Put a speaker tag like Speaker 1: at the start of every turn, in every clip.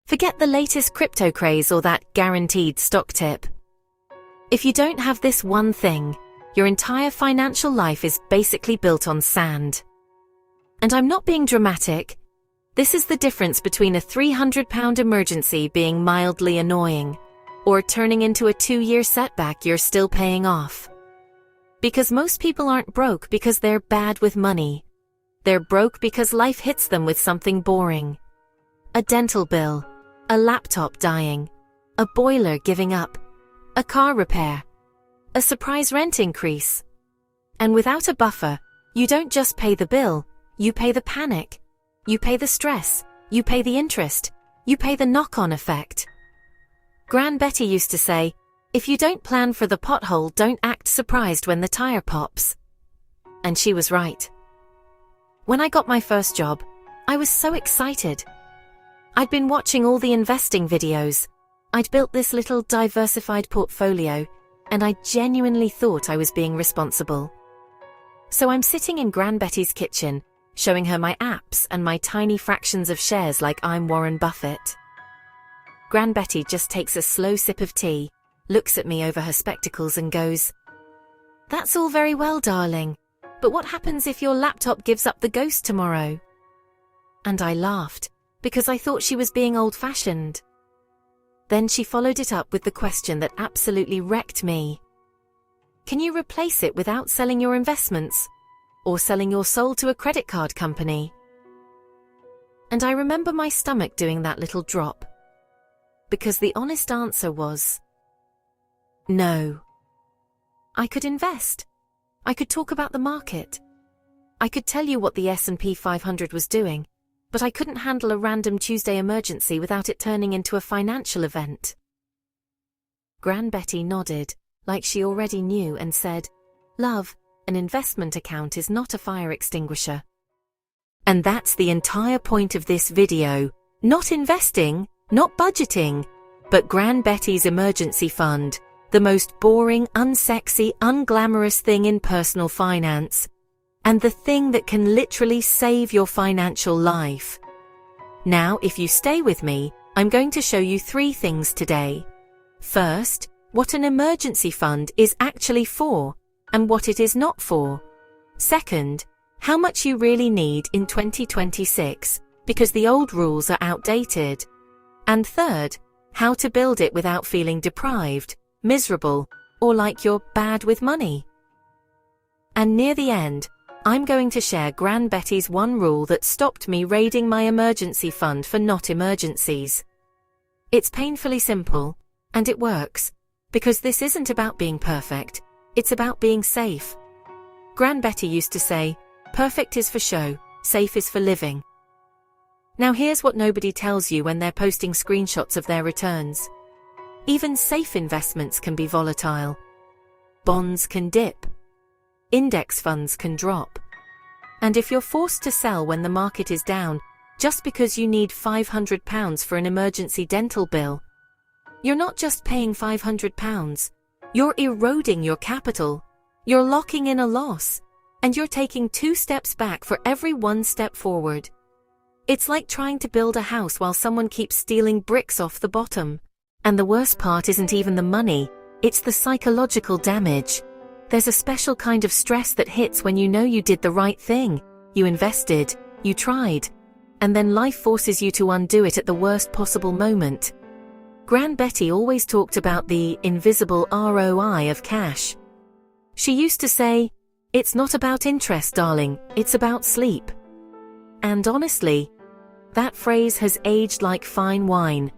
Speaker 1: Forget the latest crypto craze or that guaranteed stock tip. If you don't have this one thing, your entire financial life is basically built on sand. And I'm not being dramatic. This is the difference between a £300 emergency being mildly annoying, or turning into a 2-year setback you're still paying off. Because most people aren't broke because they're bad with money. They're broke because life hits them with something boring. A dental bill, a laptop dying, a boiler giving up, a car repair, a surprise rent increase. And without a buffer, you don't just pay the bill, you pay the panic, you pay the stress, you pay the interest, you pay the knock-on effect. Gran Betty used to say, if you don't plan for the pothole, don't act surprised when the tire pops. And she was right. When I got my first job, I was so excited. I'd been watching all the investing videos. I'd built this little diversified portfolio, and I genuinely thought I was being responsible. So I'm sitting in Gran Betty's kitchen, showing her my apps and my tiny fractions of shares like I'm Warren Buffett. Gran Betty just takes a slow sip of tea, looks at me over her spectacles and goes, "That's all very well, darling, but what happens if your laptop gives up the ghost tomorrow?" And I laughed, because I thought she was being old-fashioned. Then she followed it up with the question that absolutely wrecked me. Can you replace it without selling your investments? Or selling your soul to a credit card company? And I remember my stomach doing that little drop. Because the honest answer was no. I could invest. I could talk about the market. I could tell you what the S&P 500 was doing, but I couldn't handle a random Tuesday emergency without it turning into a financial event. Gran Betty nodded, like she already knew, and said, "Love, an investment account is not a fire extinguisher." And that's the entire point of this video. Not investing, not budgeting, but Gran Betty's emergency fund, the most boring, unsexy, unglamorous thing in personal finance, and the thing that can literally save your financial life. Now, if you stay with me, I'm going to show you 3 things today. First, what an emergency fund is actually for, and what it is not for. Second, how much you really need in 2026, because the old rules are outdated. And third, how to build it without feeling deprived, miserable, or like you're bad with money. And near the end, I'm going to share Gran Betty's one rule that stopped me raiding my emergency fund for not emergencies. It's painfully simple, and it works, because this isn't about being perfect. It's about being safe. Gran Betty used to say, perfect is for show, safe is for living. Now here's what nobody tells you when they're posting screenshots of their returns. Even safe investments can be volatile. Bonds can dip. Index funds can drop. And if you're forced to sell when the market is down, just because you need £500 for an emergency dental bill, you're not just paying £500. You're eroding your capital, you're locking in a loss, and you're taking 2 steps back for every 1 step forward. It's like trying to build a house while someone keeps stealing bricks off the bottom. And the worst part isn't even the money, it's the psychological damage. There's a special kind of stress that hits when you know you did the right thing, you invested, you tried, and then life forces you to undo it at the worst possible moment. Gran Betty always talked about the invisible ROI of cash. She used to say, "It's not about interest, darling, it's about sleep." And honestly, that phrase has aged like fine wine.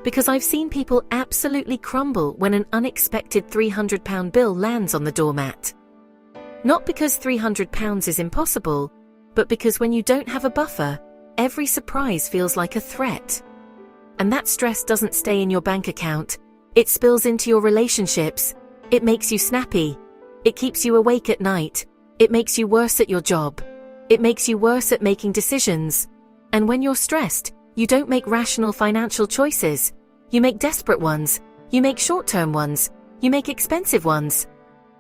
Speaker 1: Because I've seen people absolutely crumble when an unexpected £300 bill lands on the doormat. Not because £300 is impossible, but because when you don't have a buffer, every surprise feels like a threat. And that stress doesn't stay in your bank account, it spills into your relationships, it makes you snappy, it keeps you awake at night, it makes you worse at your job, it makes you worse at making decisions. And when you're stressed, you don't make rational financial choices. You make desperate ones, you make short-term ones, you make expensive ones.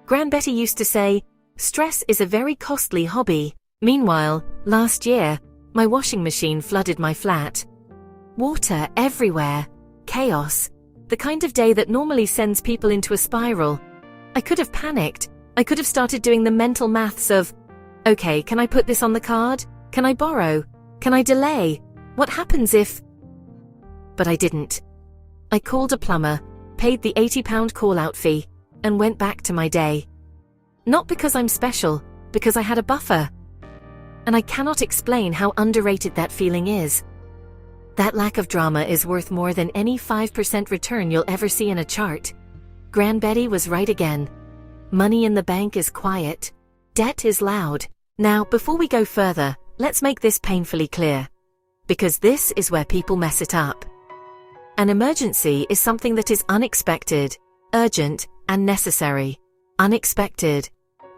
Speaker 1: Gran Betty used to say, stress is a very costly hobby. Meanwhile, last year, my washing machine flooded my flat. Water everywhere. Chaos. The kind of day that normally sends people into a spiral. I could have panicked. I could have started doing the mental maths of, okay, can I put this on the card? Can I borrow? Can I delay? What happens if... But I didn't. I called a plumber, paid the £80 call-out fee, and went back to my day. Not because I'm special, because I had a buffer. And I cannot explain how underrated that feeling is. That lack of drama is worth more than any 5% return you'll ever see in a chart. Gran Betty was right again. Money in the bank is quiet. Debt is loud. Now, before we go further, let's make this painfully clear. Because this is where people mess it up. An emergency is something that is unexpected, urgent, and necessary. Unexpected,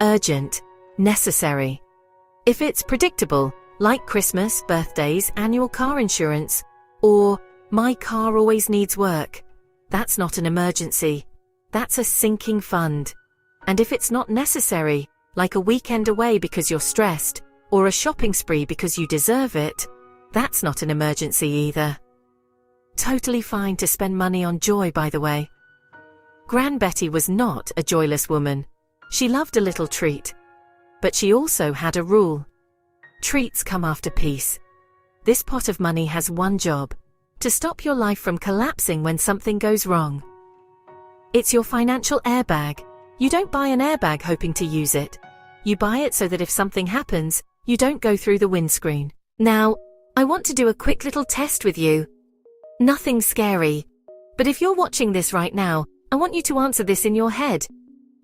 Speaker 1: urgent, necessary. If it's predictable, like Christmas, birthdays, annual car insurance, or my car always needs work, that's not an emergency. That's a sinking fund. And if it's not necessary, like a weekend away because you're stressed, or a shopping spree because you deserve it, that's not an emergency either. Totally fine to spend money on joy, by the way. Gran Betty was not a joyless woman. She loved a little treat. But she also had a rule. Treats come after peace. This pot of money has one job: to stop your life from collapsing when something goes wrong. It's your financial airbag. You don't buy an airbag hoping to use it. You buy it so that if something happens, you don't go through the windscreen. Now, I want to do a quick little test with you. Nothing scary. But if you're watching this right now, I want you to answer this in your head.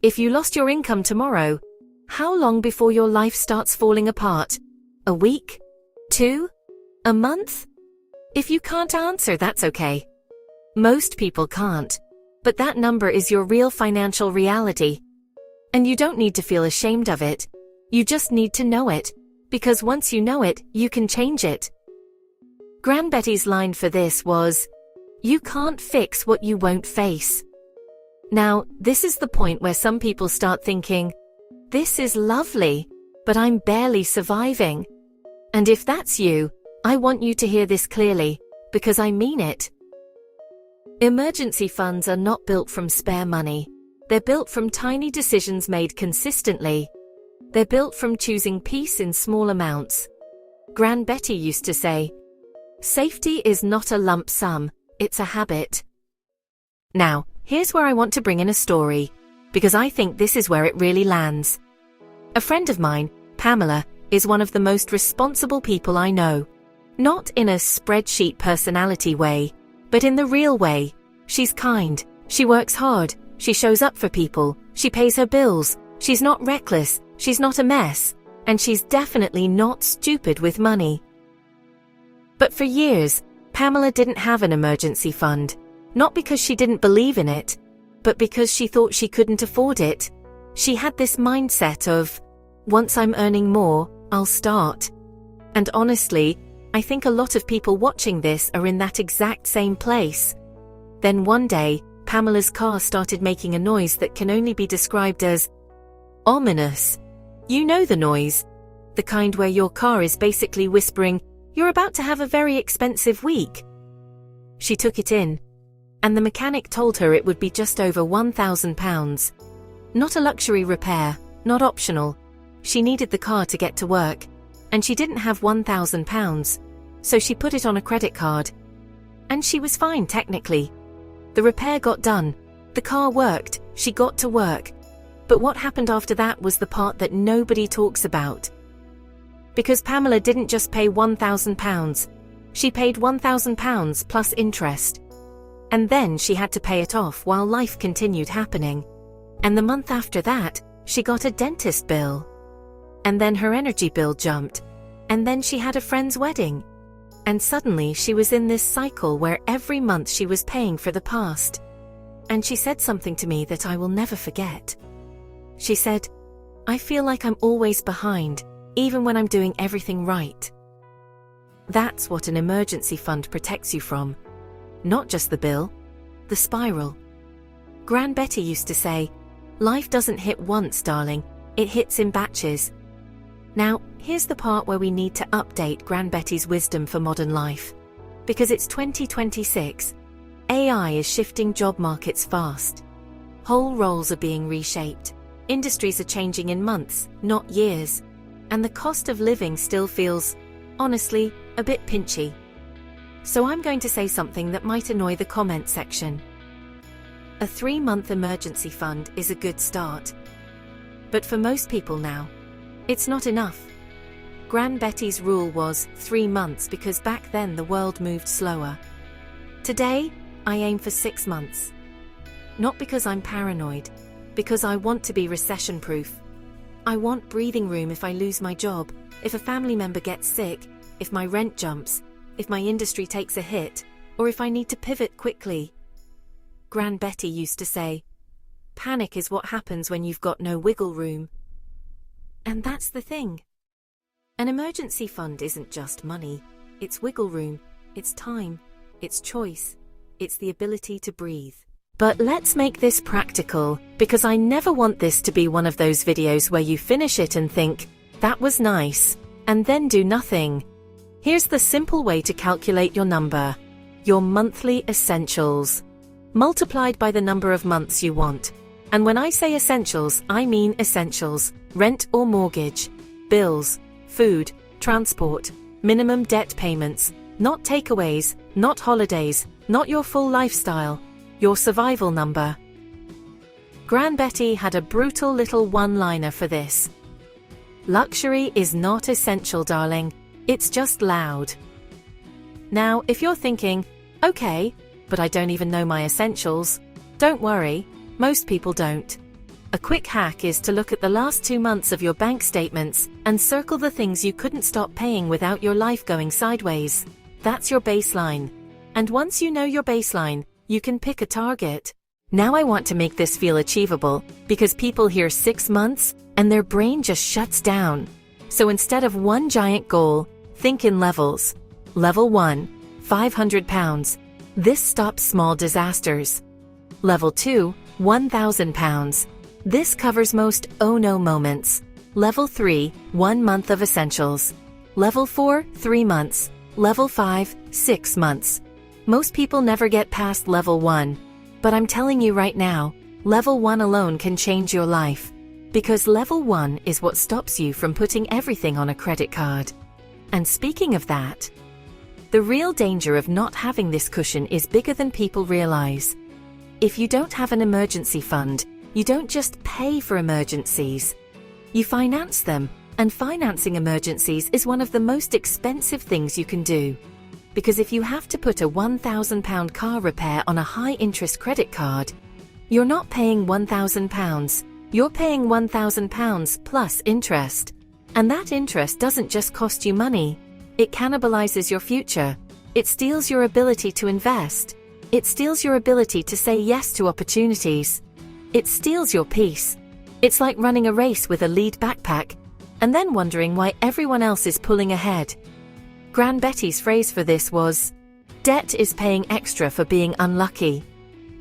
Speaker 1: If you lost your income tomorrow, how long before your life starts falling apart? A week? 2? A month? If you can't answer, that's okay. Most people can't. But that number is your real financial reality. And you don't need to feel ashamed of it. You just need to know it. Because once you know it, you can change it. Gran Betty's line for this was, "You can't fix what you won't face." Now, this is the point where some people start thinking, this is lovely, but I'm barely surviving. And if that's you, I want you to hear this clearly, because I mean it. Emergency funds are not built from spare money. They're built from tiny decisions made consistently. They're built from choosing peace in small amounts. Gran Betty used to say, "Safety is not a lump sum, it's a habit." Now, here's where I want to bring in a story, because I think this is where it really lands. A friend of mine, Pamela, is one of the most responsible people I know. Not in a spreadsheet personality way, but in the real way. She's kind, she works hard, she shows up for people, she pays her bills, she's not reckless, she's not a mess, and she's definitely not stupid with money. But for years, Pamela didn't have an emergency fund, not because she didn't believe in it, but because she thought she couldn't afford it. She had this mindset of, once I'm earning more, I'll start. And honestly, I think a lot of people watching this are in that exact same place. Then one day, Pamela's car started making a noise that can only be described as ominous. You know the noise. The kind where your car is basically whispering, "You're about to have a very expensive week." She took it in, and the mechanic told her it would be just over £1,000. Not a luxury repair, not optional. She needed the car to get to work, and she didn't have £1,000, so she put it on a credit card. And she was fine technically. The repair got done, the car worked, she got to work. But what happened after that was the part that nobody talks about. Because Pamela didn't just pay £1,000, she paid £1,000 plus interest. And then she had to pay it off while life continued happening. And the month after that, she got a dentist bill. And then her energy bill jumped. And then she had a friend's wedding. And suddenly she was in this cycle where every month she was paying for the past. And she said something to me that I will never forget. She said, "I feel like I'm always behind, even when I'm doing everything right." That's what an emergency fund protects you from. Not just the bill, the spiral. Gran Betty used to say, "Life doesn't hit once, darling, it hits in batches." Now, here's the part where we need to update Gran Betty's wisdom for modern life. Because it's 2026. AI is shifting job markets fast. Whole roles are being reshaped. Industries are changing in months, not years. And the cost of living still feels, honestly, a bit pinchy. So I'm going to say something that might annoy the comment section. A 3-month emergency fund is a good start. But for most people now, it's not enough. Gran Betty's rule was 3 months because back then the world moved slower. Today, I aim for 6 months. Not because I'm paranoid, because I want to be recession-proof. I want breathing room if I lose my job, if a family member gets sick, if my rent jumps, if my industry takes a hit, or if I need to pivot quickly. Gran Betty used to say, "Panic is what happens when you've got no wiggle room." And that's the thing. An emergency fund isn't just money, it's wiggle room, it's time, it's choice, it's the ability to breathe. But let's make this practical, because I never want this to be one of those videos where you finish it and think, "That was nice," and then do nothing. Here's the simple way to calculate your number. Your monthly essentials, multiplied by the number of months you want. And when I say essentials, I mean essentials: rent or mortgage, bills, food, transport, minimum debt payments, not takeaways, not holidays, not your full lifestyle, your survival number. Gran Betty had a brutal little one-liner for this. Luxury is not essential, darling. It's just loud. Now, if you're thinking, okay, but I don't even know my essentials, don't worry, most people don't. A quick hack is to look at the last 2 months of your bank statements and circle the things you couldn't stop paying without your life going sideways. That's your baseline. And once you know your baseline, you can pick a target. Now I want to make this feel achievable, because people hear 6 months and their brain just shuts down. So instead of one giant goal, think in levels. Level 1, £500. This stops small disasters. Level 2, £1,000. This covers most oh no moments. Level 3, 1 month of essentials. Level 4, 3 months. Level 5, 6 months. Most people never get past level 1. But I'm telling you right now, level 1 alone can change your life. Because level 1 is what stops you from putting everything on a credit card. And speaking of that, the real danger of not having this cushion is bigger than people realize. If you don't have an emergency fund, you don't just pay for emergencies. You finance them, and financing emergencies is one of the most expensive things you can do. Because if you have to put a £1,000 car repair on a high-interest credit card, you're not paying £1,000, you're paying £1,000 plus interest. And that interest doesn't just cost you money, it cannibalizes your future. It steals your ability to invest. It steals your ability to say yes to opportunities. It steals your peace. It's like running a race with a lead backpack, and then wondering why everyone else is pulling ahead. Gran Betty's phrase for this was, "Debt is paying extra for being unlucky."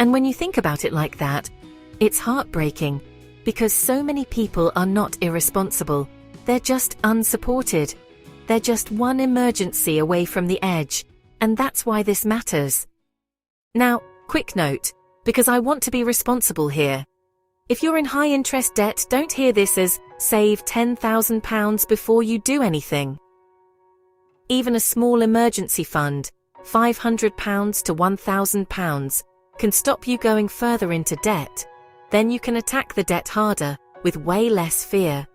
Speaker 1: And when you think about it like that, it's heartbreaking, because so many people are not irresponsible, they're just unsupported. They're just one emergency away from the edge, and that's why this matters. Now, quick note, because I want to be responsible here. If you're in high-interest debt, don't hear this as, save £10,000 before you do anything. Even a small emergency fund, £500 to £1,000, can stop you going further into debt. Then you can attack the debt harder, with way less fear.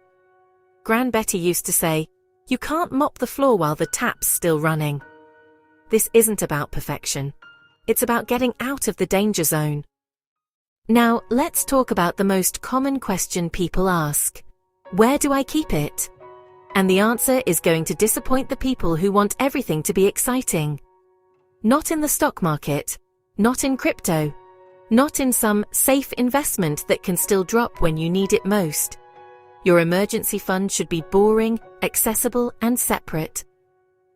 Speaker 1: Gran Betty used to say, "You can't mop the floor while the tap's still running." This isn't about perfection. It's about getting out of the danger zone. Now, let's talk about the most common question people ask. Where do I keep it? And the answer is going to disappoint the people who want everything to be exciting. Not in the stock market, not in crypto, not in some safe investment that can still drop when you need it most. Your emergency fund should be boring, accessible, and separate.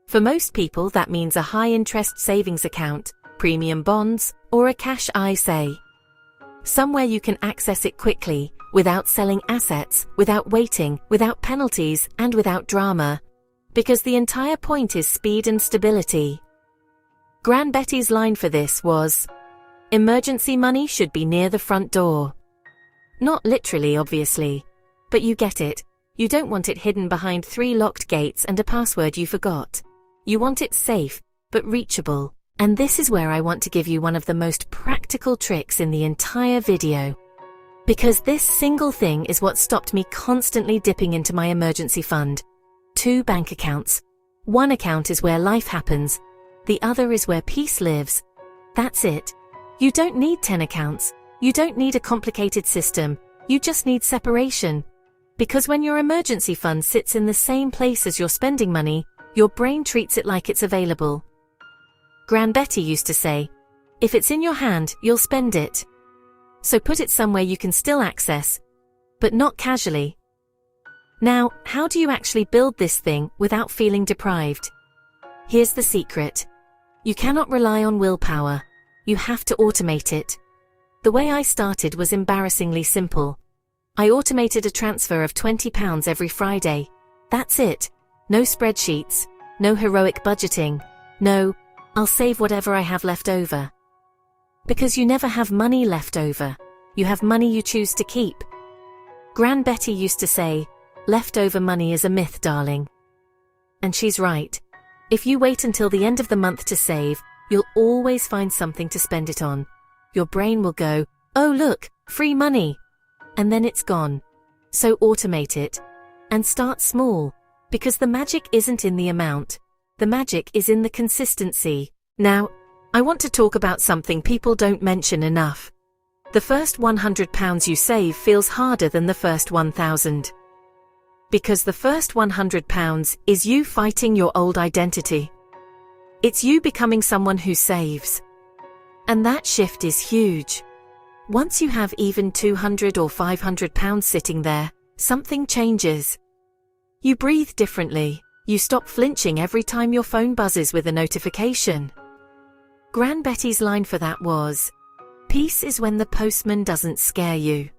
Speaker 1: For most people, that means a high-interest savings account, premium bonds, or a cash ISA. Somewhere you can access it quickly, without selling assets, without waiting, without penalties, and without drama. Because the entire point is speed and stability. Gran Betty's line for this was, "Emergency money should be near the front door." Not literally, obviously, but you get it. You don't want it hidden behind 3 locked gates and a password you forgot. You want it safe, but reachable. And this is where I want to give you one of the most practical tricks in the entire video. Because this single thing is what stopped me constantly dipping into my emergency fund. 2 bank accounts. One account is where life happens. The other is where peace lives. That's it. You don't need 10 accounts. You don't need a complicated system. You just need separation. Because when your emergency fund sits in the same place as your spending money, your brain treats it like it's available. Gran Betty used to say, "If it's in your hand, you'll spend it." So put it somewhere you can still access, but not casually. Now, how do you actually build this thing without feeling deprived? Here's the secret. You cannot rely on willpower. You have to automate it. The way I started was embarrassingly simple. I automated a transfer of £20 every Friday. That's it. No spreadsheets. No heroic budgeting. No, I'll save whatever I have left over. Because you never have money left over. You have money you choose to keep. Gran Betty used to say, "Leftover money is a myth, darling." And she's right. If you wait until the end of the month to save, you'll always find something to spend it on. Your brain will go, "Oh look, free money." And then it's gone. So automate it. And start small. Because the magic isn't in the amount. The magic is in the consistency. Now, I want to talk about something people don't mention enough. The first £100 you save feels harder than the first 1,000. Because the first £100 is you fighting your old identity. It's you becoming someone who saves. And that shift is huge. Once you have even £200 or £500 sitting there, something changes. You breathe differently. You stop flinching every time your phone buzzes with a notification. Gran Betty's line for that was, "Peace is when the postman doesn't scare you."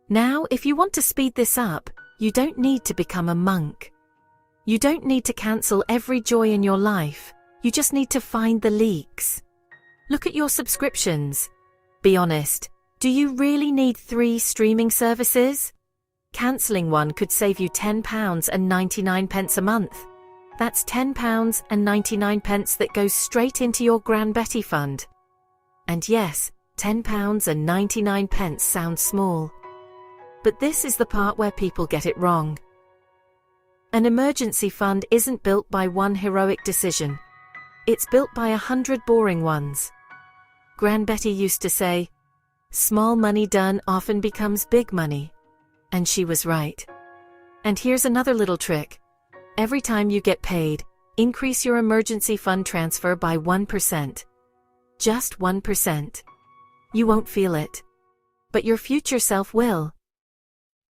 Speaker 1: Now, if you want to speed this up, you don't need to become a monk. You don't need to cancel every joy in your life. You just need to find the leaks. Look at your subscriptions. Be honest, do you really need 3 streaming services? Cancelling one could save you £10.99 a month. That's £10.99 that goes straight into your Gran Betty fund. And yes, £10.99 sounds small. But this is the part where people get it wrong. An emergency fund isn't built by one heroic decision. It's built by 100 boring ones. Gran Betty used to say, "Small money done often becomes big money." And she was right. And here's another little trick. Every time you get paid, increase your emergency fund transfer by 1%. Just 1%. You won't feel it. But your future self will.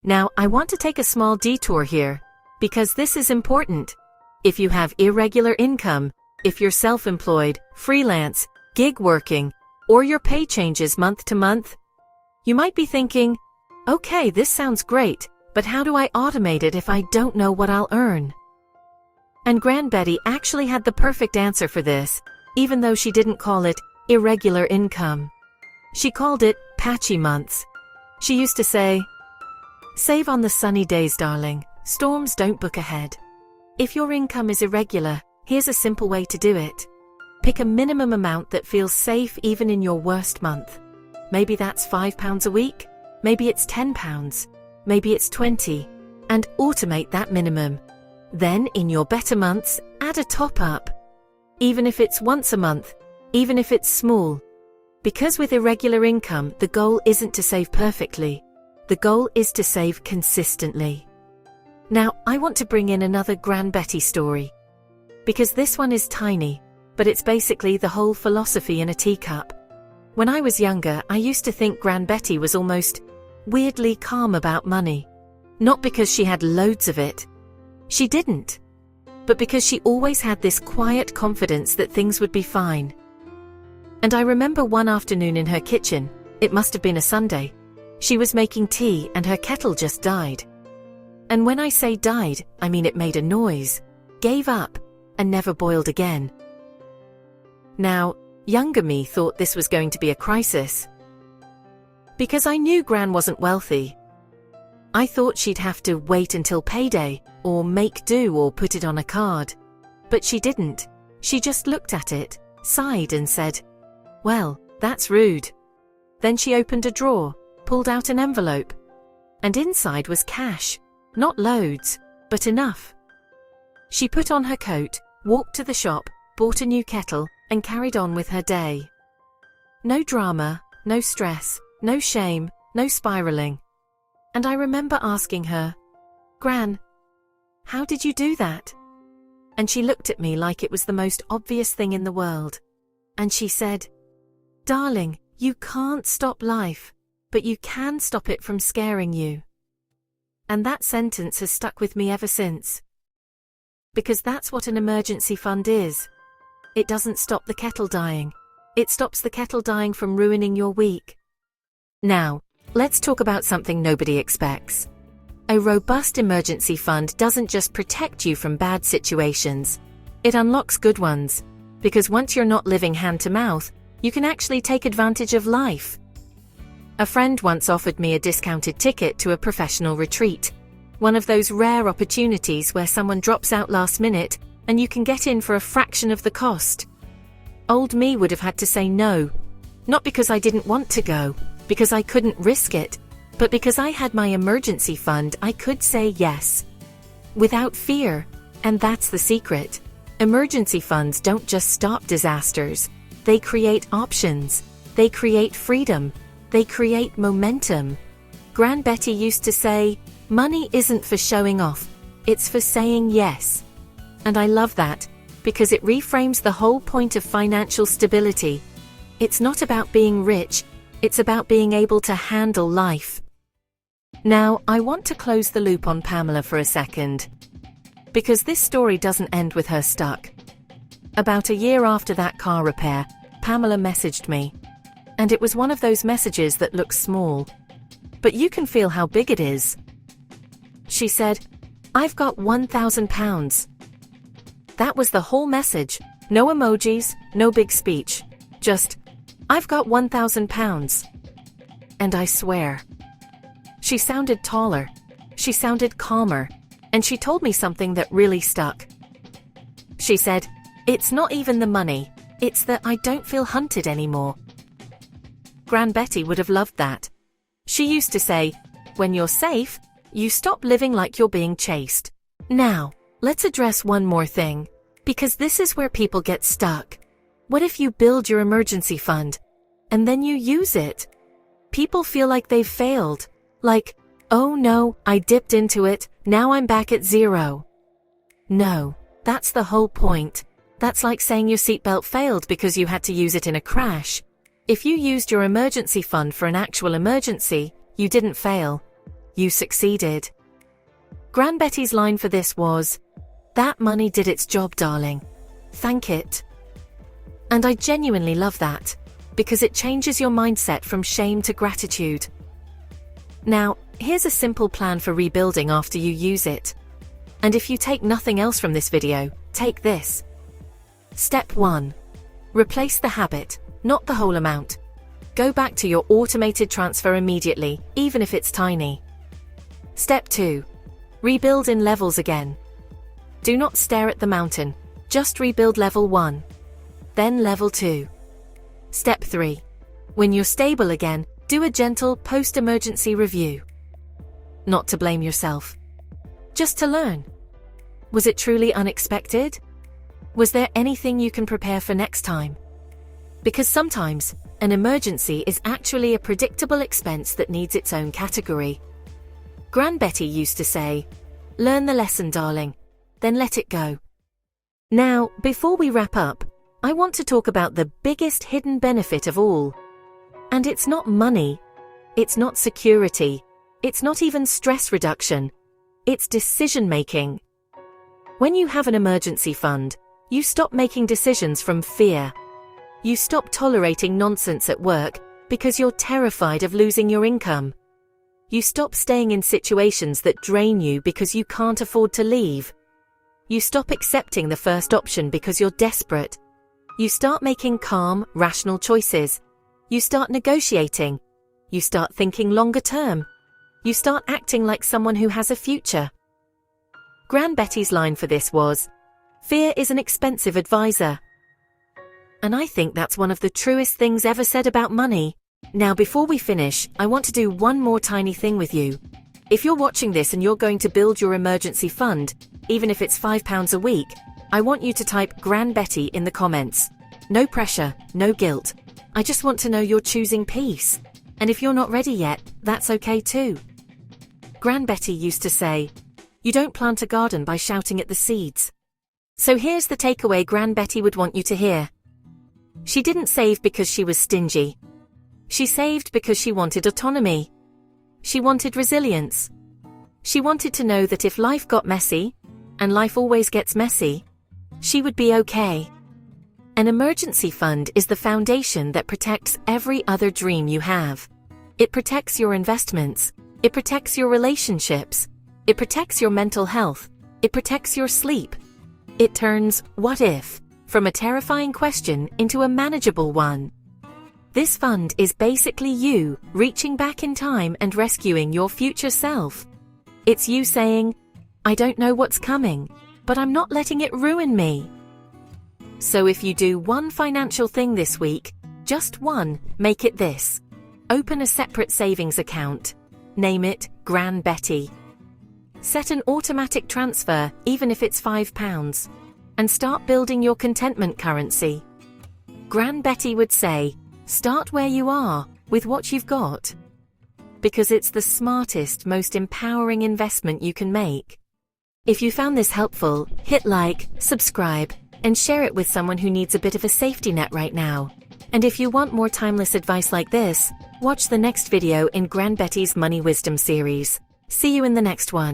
Speaker 1: Now, I want to take a small detour here, because this is important. If you have irregular income, if you're self-employed, freelance, gig working, or your pay changes month to month, you might be thinking, "Okay, this sounds great, but how do I automate it if I don't know what I'll earn?" And Gran Betty actually had the perfect answer for this, even though she didn't call it irregular income. She called it patchy months. She used to say, "Save on the sunny days, darling. Storms don't book ahead." If your income is irregular, here's a simple way to do it. Pick a minimum amount that feels safe even in your worst month. Maybe that's £5 a week. Maybe it's £10. Maybe it's 20. And automate that minimum. Then, in your better months, add a top-up. Even if it's once a month, even if it's small. Because with irregular income, the goal isn't to save perfectly. The goal is to save consistently. Now, I want to bring in another Gran Betty story. Because this one is tiny, but it's basically the whole philosophy in a teacup. When I was younger, I used to think Gran Betty was almost weirdly calm about money. Not because she had loads of it. She didn't. But because she always had this quiet confidence that things would be fine. And I remember one afternoon in her kitchen, it must have been a Sunday, she was making tea and her kettle just died. And when I say died, I mean it made a noise, gave up, and never boiled again. Now, younger me thought this was going to be a crisis. Because I knew Gran wasn't wealthy. I thought she'd have to wait until payday, or make do or put it on a card. But she didn't. She just looked at it, sighed and said, "Well, that's rude." Then she opened a drawer, pulled out an envelope. And inside was cash. Not loads, but enough. She put on her coat, walked to the shop, bought a new kettle, and carried on with her day. No drama, no stress, no shame, no spiraling. And I remember asking her, "Gran, how did you do that?" And she looked at me like it was the most obvious thing in the world. And she said, "Darling, you can't stop life, but you can stop it from scaring you." And that sentence has stuck with me ever since. Because that's what an emergency fund is. It doesn't stop the kettle dying. It stops the kettle dying from ruining your week. Now, let's talk about something nobody expects. A robust emergency fund doesn't just protect you from bad situations. It unlocks good ones. Because once you're not living hand to mouth, you can actually take advantage of life. A friend once offered me a discounted ticket to a professional retreat. One of those rare opportunities where someone drops out last minute and you can get in for a fraction of the cost. Old me would have had to say no. Not because I didn't want to go, because I couldn't risk it, but because I had my emergency fund, I could say yes. Without fear. And that's the secret. Emergency funds don't just stop disasters. They create options. They create freedom. They create momentum. Gran Betty used to say, "Money isn't for showing off. It's for saying yes." And I love that, because it reframes the whole point of financial stability. It's not about being rich. It's about being able to handle life. Now, I want to close the loop on Pamela for a second. Because this story doesn't end with her stuck. About a year after that car repair, Pamela messaged me. And it was one of those messages that looks small. But you can feel how big it is. She said, "I've got £1,000. That was the whole message. No emojis, no big speech. Just, "I've got £1,000. And I swear. She sounded taller. She sounded calmer. And she told me something that really stuck. She said, "It's not even the money. It's that I don't feel hunted anymore." Gran Betty would have loved that. She used to say, "When you're safe, you stop living like you're being chased." Now, let's address one more thing, because this is where people get stuck. What if you build your emergency fund, and then you use it? People feel like they've failed. Like, "Oh no, I dipped into it, now I'm back at zero." No, that's the whole point. That's like saying your seatbelt failed because you had to use it in a crash. If you used your emergency fund for an actual emergency, you didn't fail. You succeeded. Gran Betty's line for this was, "That money did its job, darling. Thank it." And I genuinely love that, because it changes your mindset from shame to gratitude. Now, here's a simple plan for rebuilding after you use it. And if you take nothing else from this video, take this. Step 1. Replace the habit, not the whole amount. Go back to your automated transfer immediately, even if it's tiny. Step 2. Rebuild in levels again. Do not stare at the mountain, just rebuild level 1. Then level 2. Step 3. When you're stable again, do a gentle post-emergency review. Not to blame yourself. Just to learn. Was it truly unexpected? Was there anything you can prepare for next time? Because sometimes, an emergency is actually a predictable expense that needs its own category. Gran Betty used to say, "Learn the lesson, darling, then let it go." Now, before we wrap up, I want to talk about the biggest hidden benefit of all. And it's not money. It's not security. It's not even stress reduction. It's decision-making. When you have an emergency fund, you stop making decisions from fear. You stop tolerating nonsense at work because you're terrified of losing your income. You stop staying in situations that drain you because you can't afford to leave. You stop accepting the first option because you're desperate. You start making calm, rational choices. You start negotiating. You start thinking longer term. You start acting like someone who has a future. Gran Betty's line for this was, "Fear is an expensive advisor." And I think that's one of the truest things ever said about money. Now, before we finish, I want to do one more tiny thing with you. If you're watching this and you're going to build your emergency fund, even if it's £5 a week, I want you to type Gran Betty in the comments. No pressure, no guilt. I just want to know you're choosing peace. And if you're not ready yet, that's okay too. Gran Betty used to say, "You don't plant a garden by shouting at the seeds." So here's the takeaway Gran Betty would want you to hear. She didn't save because she was stingy. She saved because she wanted autonomy. She wanted resilience. She wanted to know that if life got messy, and life always gets messy, she would be okay. An emergency fund is the foundation that protects every other dream you have. It protects your investments. It protects your relationships. It protects your mental health. It protects your sleep. It turns "what if" from a terrifying question into a manageable one. This fund is basically you reaching back in time and rescuing your future self. It's you saying, "I don't know what's coming, but I'm not letting it ruin me." So if you do one financial thing this week, just one, make it this. Open a separate savings account. Name it Gran Betty. Set an automatic transfer, even if it's £5, and start building your contentment currency. Gran Betty would say, start where you are, with what you've got. Because it's the smartest, most empowering investment you can make. If you found this helpful, hit like, subscribe, and share it with someone who needs a bit of a safety net right now. And if you want more timeless advice like this, watch the next video in Gran Betty's Money Wisdom series. See you in the next one.